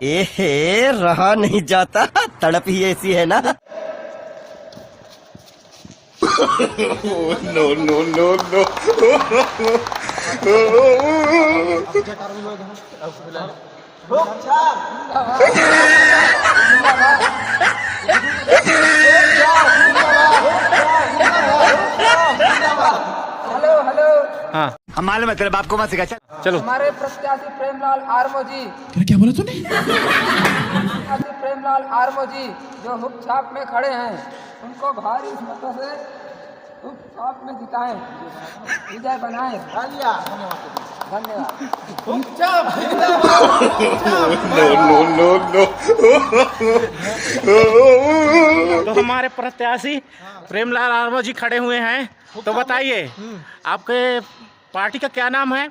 एहे रहा नहीं जाता, तड़प ही ऐसी है ना। No no no no. Hello hello. हाँ हम मालूम है तेरे बाप को मत सिखा। चलो। हमारे प्रत्याशी प्रेमलाल आर्मो जी, क्या बोला तूने? प्रत्याशी प्रेमलाल आर्मो जी जो हुक छाप में खड़े हैं, उनको भारी मतों से हुक छाप में जिताएं, विजय बनाएं। धन्यवाद। No no no no. तो हमारे प्रत्याशी प्रेमलाल आर्मो जी खड़े हुए हैं, तो बताइए आपके पार्टी का क्या नाम है?